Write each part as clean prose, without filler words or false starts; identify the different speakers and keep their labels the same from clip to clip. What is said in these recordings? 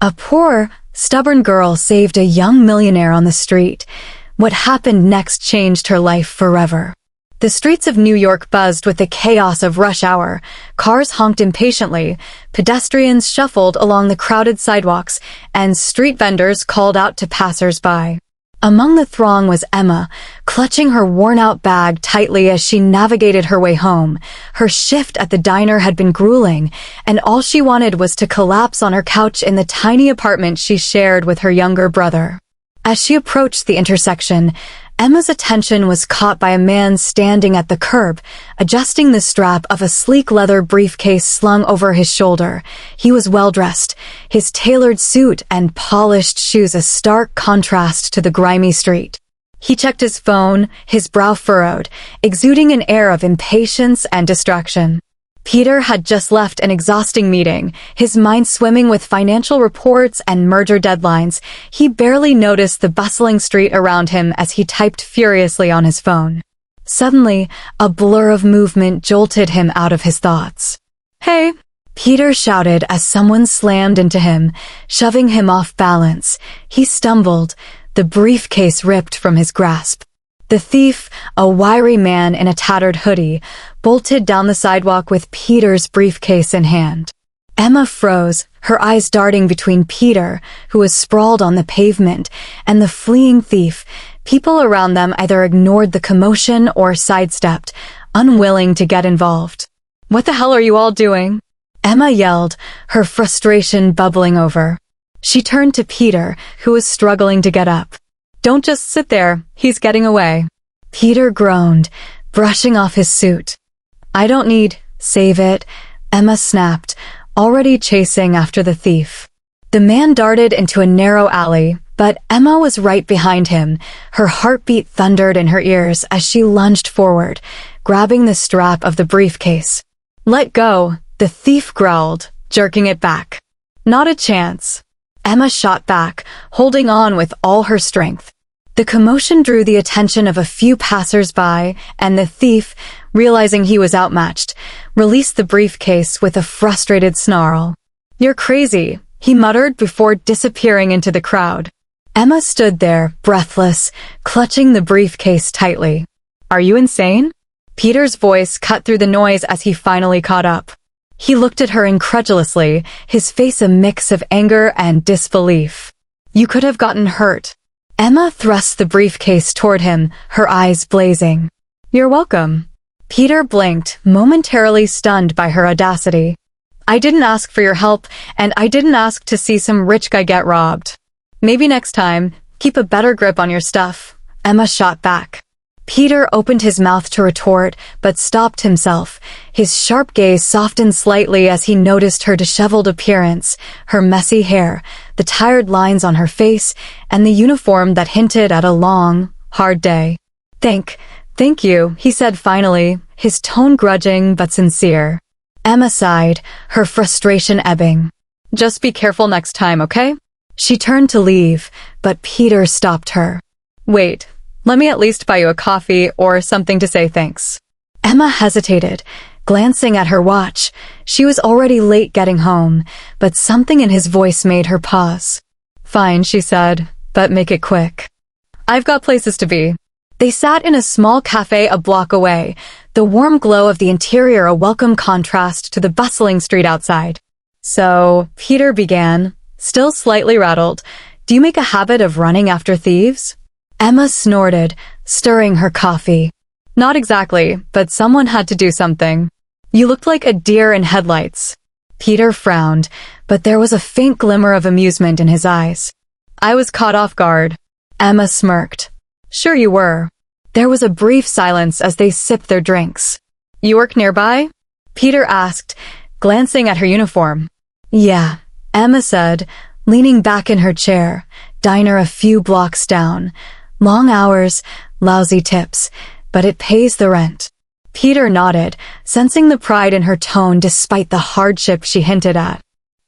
Speaker 1: A poor, stubborn girl saved a young millionaire on the street. What happened next changed her life forever. The streets of New York buzzed with the chaos of rush hour. Cars honked impatiently, pedestrians shuffled along the crowded sidewalks, and street vendors called out to passers-by. Among the throng was Emma, clutching her worn-out bag tightly as she navigated her way home. Her shift at the diner had been grueling, and all she wanted was to collapse on her couch in the tiny apartment she shared with her younger brother. As she approached the intersection, Emma's attention was caught by a man standing at the curb, adjusting the strap of a sleek leather briefcase slung over his shoulder. He was well-dressed, his tailored suit and polished shoes a stark contrast to the grimy street. He checked his phone, his brow furrowed, exuding an air of impatience and distraction. Peter had just left an exhausting meeting, his mind swimming with financial reports and merger deadlines. He barely noticed the bustling street around him as he typed furiously on his phone. Suddenly, a blur of movement jolted him out of his thoughts. "Hey!" Peter shouted as someone slammed into him, shoving him off balance. He stumbled, the briefcase ripped from his grasp. The thief, a wiry man in a tattered hoodie, bolted down the sidewalk with Peter's briefcase in hand. Emma froze, her eyes darting between Peter, who was sprawled on the pavement, and the fleeing thief. People around them either ignored the commotion or sidestepped, unwilling to get involved. "What the hell are you all doing?" Emma yelled, her frustration bubbling over. She turned to Peter, who was struggling to get up. "Don't just sit there, he's getting away." Peter groaned, brushing off his suit. "I don't need, save it," Emma snapped, already chasing after the thief. The man darted into a narrow alley, but Emma was right behind him. Her heartbeat thundered in her ears as she lunged forward, grabbing the strap of the briefcase. "Let go," the thief growled, jerking it back. "Not a chance." Emma shot back, holding on with all her strength. The commotion drew the attention of a few passers-by, and the thief, realizing he was outmatched, released the briefcase with a frustrated snarl. "You're crazy," he muttered before disappearing into the crowd. Emma stood there, breathless, clutching the briefcase tightly. "Are you insane?" Peter's voice cut through the noise as he finally caught up. He looked at her incredulously, his face a mix of anger and disbelief. "You could have gotten hurt." Emma thrust the briefcase toward him, her eyes blazing. "You're welcome." Peter blinked, momentarily stunned by her audacity. "I didn't ask for your help, and I didn't ask to see some rich guy get robbed." "Maybe next time, keep a better grip on your stuff," Emma shot back. Peter opened his mouth to retort, but stopped himself. His sharp gaze softened slightly as he noticed her disheveled appearance, her messy hair, the tired lines on her face, and the uniform that hinted at a long, hard day. Thank you," he said finally, his tone grudging but sincere. Emma sighed, her frustration ebbing. "Just be careful next time, okay?" She turned to leave, but Peter stopped her. "Wait. Let me at least buy you a coffee or something to say thanks." Emma hesitated, glancing at her watch. She was already late getting home, but something in his voice made her pause. "Fine," she said, "but make it quick. I've got places to be." They sat in a small cafe a block away, the warm glow of the interior a welcome contrast to the bustling street outside. "So," Peter began, still slightly rattled, "do you make a habit of running after thieves?" Emma snorted, stirring her coffee. "Not exactly, but someone had to do something." "You looked like a deer in headlights." Peter frowned, but there was a faint glimmer of amusement in his eyes. "I was caught off guard." Emma smirked. "Sure you were." There was a brief silence as they sipped their drinks. "You work nearby?" Peter asked, glancing at her uniform. "Yeah," Emma said, leaning back in her chair, diner a few blocks down. "Long hours, lousy tips, but it pays the rent." Peter nodded, sensing the pride in her tone despite the hardship she hinted at.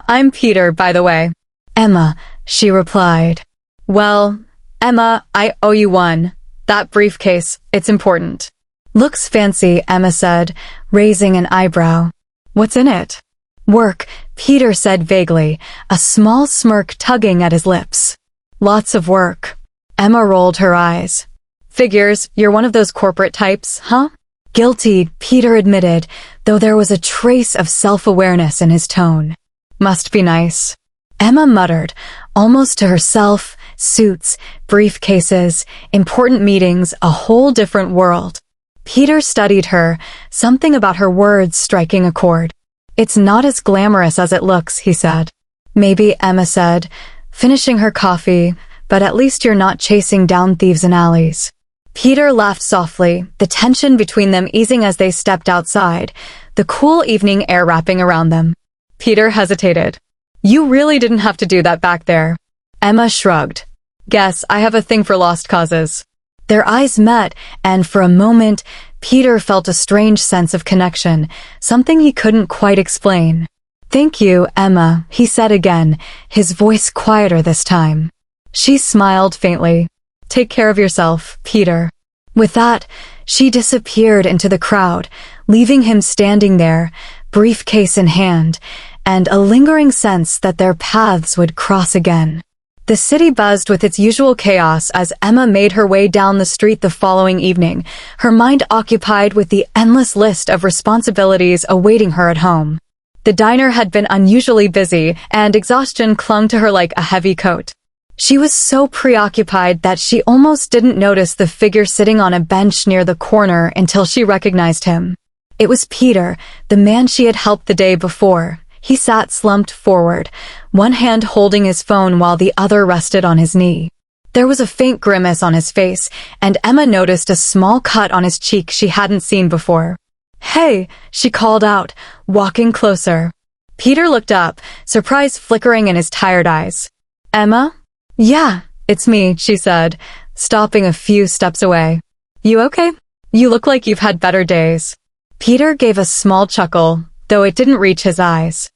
Speaker 1: "I'm Peter, by the way." "Emma," she replied. "Well, Emma, I owe you one. That briefcase, it's important." "Looks fancy," Emma said, raising an eyebrow. "What's in it?" "Work," Peter said vaguely, a small smirk tugging at his lips. Lots of work. Emma rolled her eyes. Figures, you're one of those corporate types, huh? Guilty, Peter admitted, though there was a trace of self-awareness in his tone. Must be nice. Emma muttered, almost to herself, suits, briefcases, important meetings, a whole different world. Peter studied her, something about her words striking a chord. It's not as glamorous as it looks, he said. Maybe, Emma said, finishing her coffee, but at least you're not chasing down thieves in alleys. Peter laughed softly, the tension between them easing as they stepped outside, the cool evening air wrapping around them. Peter hesitated. You really didn't have to do that back there. Emma shrugged. Guess I have a thing for lost causes. Their eyes met, and for a moment, Peter felt a strange sense of connection, something he couldn't quite explain. Thank you, Emma, he said again, his voice quieter this time. She smiled faintly. Take care of yourself, Peter. With that, she disappeared into the crowd, leaving him standing there, briefcase in hand, and a lingering sense that their paths would cross again. The city buzzed with its usual chaos as Emma made her way down the street the following evening, her mind occupied with the endless list of responsibilities awaiting her at home. The diner had been unusually busy, and exhaustion clung to her like a heavy coat. She was so preoccupied that she almost didn't notice the figure sitting on a bench near the corner until she recognized him. It was Peter, the man she had helped the day before. He sat slumped forward, one hand holding his phone while the other rested on his knee. There was a faint grimace on his face, and Emma noticed a small cut on his cheek she hadn't seen before. Hey, she called out, walking closer. Peter looked up, surprise flickering in his tired eyes. Emma? Yeah, it's me, she said, stopping a few steps away. You okay? You look like you've had better days. Peter gave a small chuckle, though it didn't reach his eyes.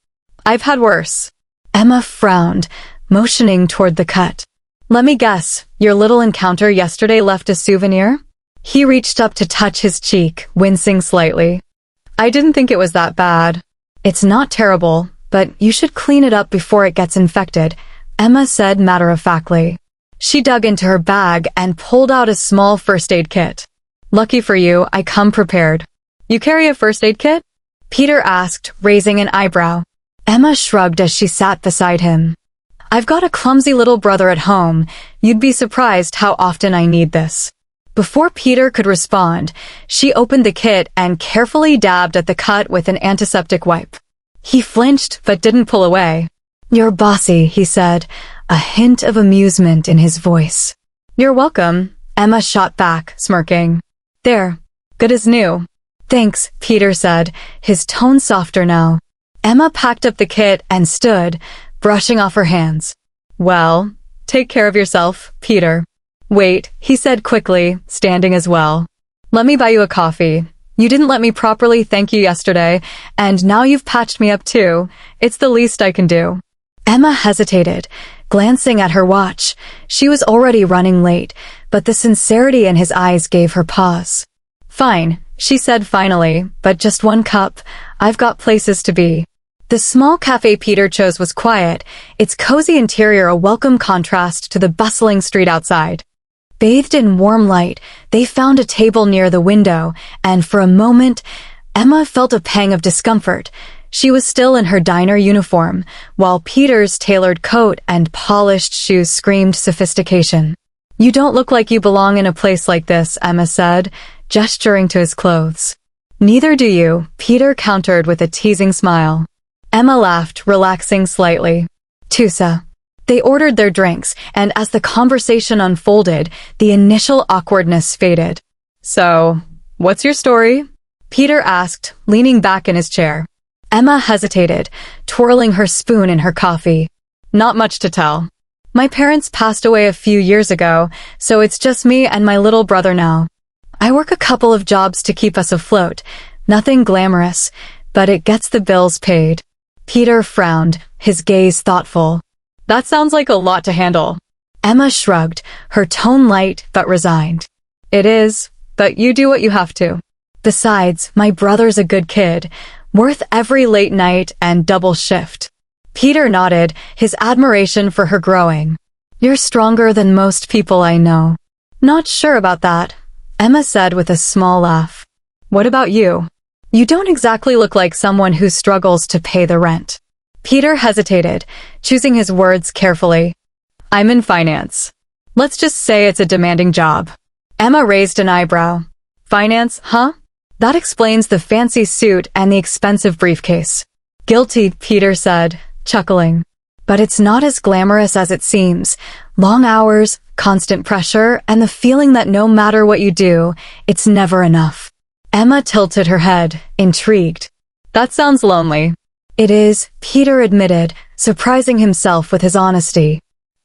Speaker 1: I've had worse. Emma frowned, motioning toward the cut. Let me guess, your little encounter yesterday left a souvenir? He reached up to touch his cheek, wincing slightly. I didn't think it was that bad. It's not terrible, but you should clean it up before it gets infected, Emma said matter-of-factly. She dug into her bag and pulled out a small first aid kit. Lucky for you, I come prepared. You carry a first aid kit? Peter asked, raising an eyebrow. Emma shrugged as she sat beside him. I've got a clumsy little brother at home. You'd be surprised how often I need this. Before Peter could respond, she opened the kit and carefully dabbed at the cut with an antiseptic wipe. He flinched but didn't pull away. You're bossy, he said, a hint of amusement in his voice. You're welcome, Emma shot back, smirking. There, good as new. Thanks, Peter said, his tone softer now. Emma packed up the kit and stood, brushing off her hands. Well, take care of yourself, Peter. Wait, he said quickly, standing as well. Let me buy you a coffee. You didn't let me properly thank you yesterday, and now you've patched me up too. It's the least I can do. Emma hesitated, glancing at her watch. She was already running late, but the sincerity in his eyes gave her pause. Fine, she said finally, but just one cup. I've got places to be. The small cafe Peter chose was quiet, its cozy interior a welcome contrast to the bustling street outside. Bathed in warm light, they found a table near the window, and for a moment, Emma felt a pang of discomfort. She was still in her diner uniform, while Peter's tailored coat and polished shoes screamed sophistication. You don't look like you belong in a place like this, Emma said, gesturing to his clothes. Neither do you, Peter countered with a teasing smile. Emma laughed, relaxing slightly. Tusa. They ordered their drinks, and as the conversation unfolded, the initial awkwardness faded. So, what's your story? Peter asked, leaning back in his chair. Emma hesitated, twirling her spoon in her coffee. Not much to tell. My parents passed away a few years ago, so it's just me and my little brother now. I work a couple of jobs to keep us afloat. Nothing glamorous, but it gets the bills paid. Peter frowned, his gaze thoughtful. That sounds like a lot to handle. Emma shrugged, her tone light but resigned. It is, but you do what you have to. Besides, my brother's a good kid, worth every late night and double shift. Peter nodded, his admiration for her growing. You're stronger than most people I know. Not sure about that, Emma said with a small laugh. What about you? You don't exactly look like someone who struggles to pay the rent. Peter hesitated, choosing his words carefully. I'm in finance. Let's just say it's a demanding job. Emma raised an eyebrow. Finance, huh? That explains the fancy suit and the expensive briefcase. Guilty, Peter said, chuckling. But it's not as glamorous as it seems. Long hours, constant pressure, and the feeling that no matter what you do, it's never enough. Emma tilted her head, intrigued. That sounds lonely. It is, Peter admitted, surprising himself with his honesty.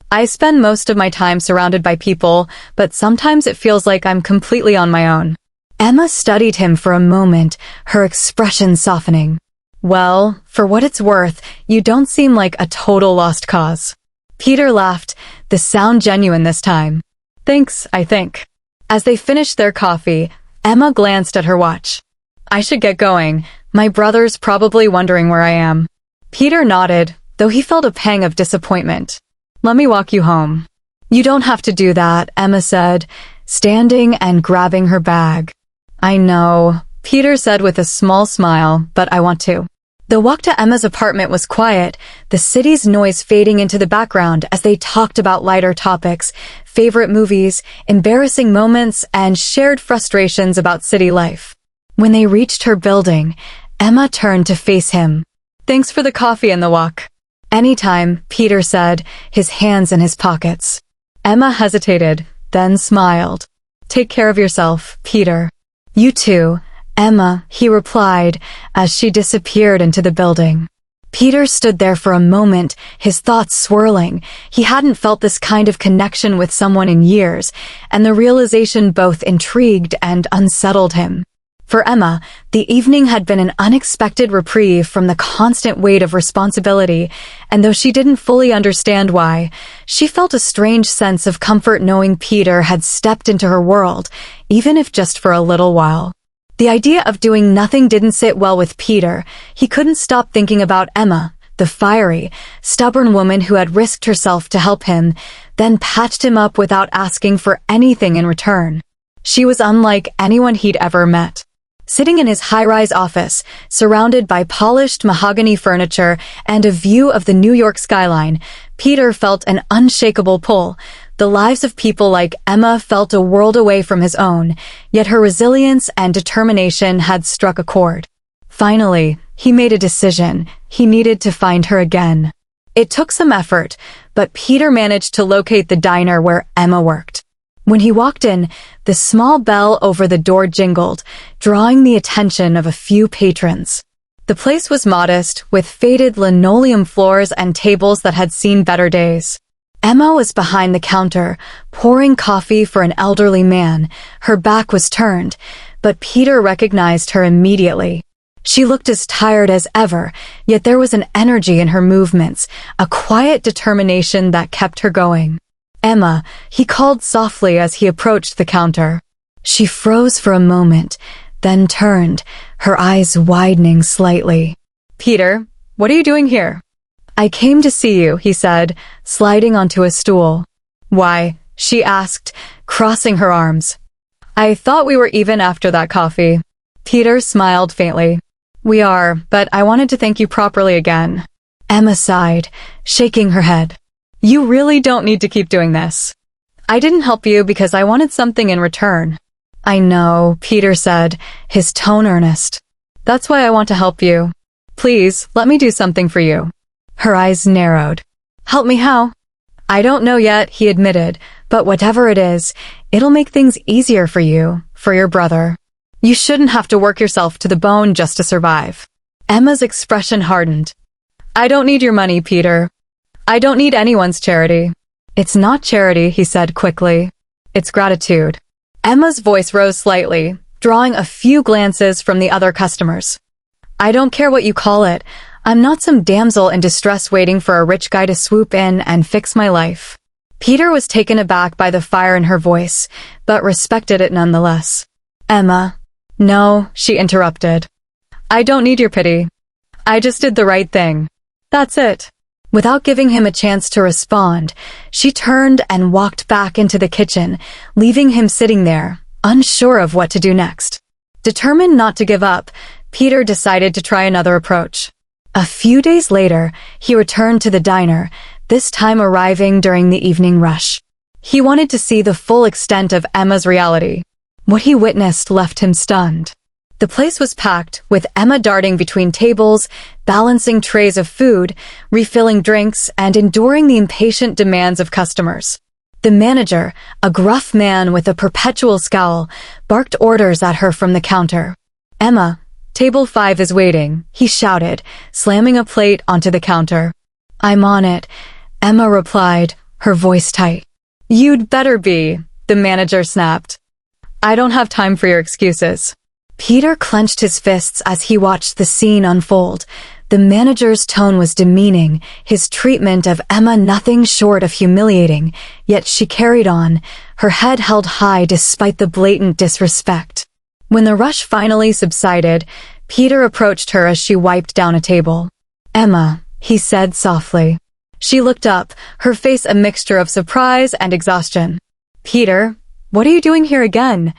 Speaker 1: I spend most of my time surrounded by people, but sometimes it feels like I'm completely on my own. Emma studied him for a moment, her expression softening. Well, for what it's worth, you don't seem like a total lost cause. Peter laughed, the sound genuine this time. Thanks, I think. As they finished their coffee, Emma glanced at her watch. I should get going. My brother's probably wondering where I am. Peter nodded, though he felt a pang of disappointment. Let me walk you home. You don't have to do that, Emma said, standing and grabbing her bag. I know, Peter said with a small smile, but I want to. The walk to Emma's apartment was quiet, the city's noise fading into the background as they talked about lighter topics, favorite movies, embarrassing moments, and shared frustrations about city life. When they reached her building, Emma turned to face him. Thanks for the coffee and the walk. Anytime, Peter said, his hands in his pockets. Emma hesitated, then smiled. Take care of yourself, Peter. You too, Emma, he replied, as she disappeared into the building. Peter stood there for a moment, his thoughts swirling. He hadn't felt this kind of connection with someone in years, and the realization both intrigued and unsettled him. For Emma, the evening had been an unexpected reprieve from the constant weight of responsibility, and though she didn't fully understand why, she felt a strange sense of comfort knowing Peter had stepped into her world, even if just for a little while. The idea of doing nothing didn't sit well with Peter. He couldn't stop thinking about Emma, the fiery, stubborn woman who had risked herself to help him, then patched him up without asking for anything in return. She was unlike anyone he'd ever met. Sitting in his high-rise office, surrounded by polished mahogany furniture and a view of the New York skyline, Peter felt an unshakable pull. The lives of people like Emma felt a world away from his own, yet her resilience and determination had struck a chord. Finally, he made a decision. He needed to find her again. It took some effort, but Peter managed to locate the diner where Emma worked. When he walked in, the small bell over the door jingled, drawing the attention of a few patrons. The place was modest, with faded linoleum floors and tables that had seen better days. Emma was behind the counter, pouring coffee for an elderly man. Her back was turned, but Peter recognized her immediately. She looked as tired as ever, yet there was an energy in her movements, a quiet determination that kept her going. Emma, he called softly as he approached the counter. She froze for a moment, then turned, her eyes widening slightly. Peter, what are you doing here? I came to see you, he said, sliding onto a stool. Why? She asked, crossing her arms. I thought we were even after that coffee. Peter smiled faintly. We are, but I wanted to thank you properly again. Emma sighed, shaking her head. You really don't need to keep doing this. I didn't help you because I wanted something in return. I know, Peter said, his tone earnest. That's why I want to help you. Please, let me do something for you. Her eyes narrowed. Help me how? I don't know yet, he admitted, but whatever it is, it'll make things easier for you, for your brother. You shouldn't have to work yourself to the bone just to survive. Emma's expression hardened. I don't need your money, Peter. I don't need anyone's charity. It's not charity, he said quickly. It's gratitude. Emma's voice rose slightly, drawing a few glances from the other customers. I don't care what you call it. I'm not some damsel in distress waiting for a rich guy to swoop in and fix my life. Peter was taken aback by the fire in her voice, but respected it nonetheless. Emma. No, she interrupted. I don't need your pity. I just did the right thing. That's it. Without giving him a chance to respond, she turned and walked back into the kitchen, leaving him sitting there, unsure of what to do next. Determined not to give up, Peter decided to try another approach. A few days later, he returned to the diner, this time arriving during the evening rush. He wanted to see the full extent of Emma's reality. What he witnessed left him stunned. The place was packed, with Emma darting between tables, balancing trays of food, refilling drinks, and enduring the impatient demands of customers. The manager, a gruff man with a perpetual scowl, barked orders at her from the counter. "Emma, table 5 is waiting," he shouted, slamming a plate onto the counter. "I'm on it," Emma replied, her voice tight. "You'd better be," the manager snapped. "I don't have time for your excuses." Peter clenched his fists as he watched the scene unfold. The manager's tone was demeaning, his treatment of Emma nothing short of humiliating, yet she carried on, her head held high despite the blatant disrespect. When the rush finally subsided, Peter approached her as she wiped down a table. "Emma," he said softly. She looked up, her face a mixture of surprise and exhaustion. "Peter, what are you doing here again?"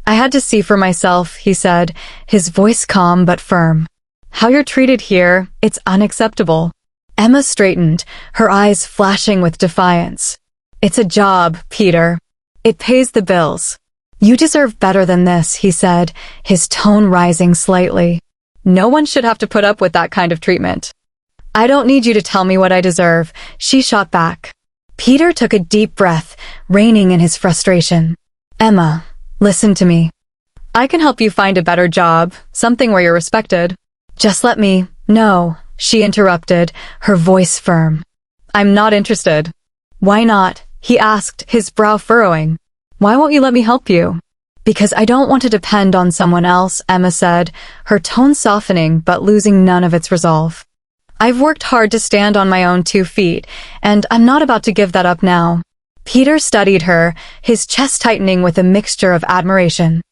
Speaker 1: "I had to see for myself," he said, his voice calm but firm. "How you're treated here, it's unacceptable." Emma straightened, her eyes flashing with defiance. "It's a job, Peter. It pays the bills." "You deserve better than this," he said, his tone rising slightly. "No one should have to put up with that kind of treatment." "I don't need you to tell me what I deserve," she shot back. Peter took a deep breath, reining in his frustration. "Emma, listen to me. I can help you find a better job, something where you're respected." "Just let me know," she interrupted, her voice firm. "I'm not interested." "Why not?" he asked, his brow furrowing. "Why won't you let me help you?" "Because I don't want to depend on someone else," Emma said, her tone softening but losing none of its resolve. "I've worked hard to stand on my own 2 feet, and I'm not about to give that up now." Peter studied her, his chest tightening with a mixture of admiration.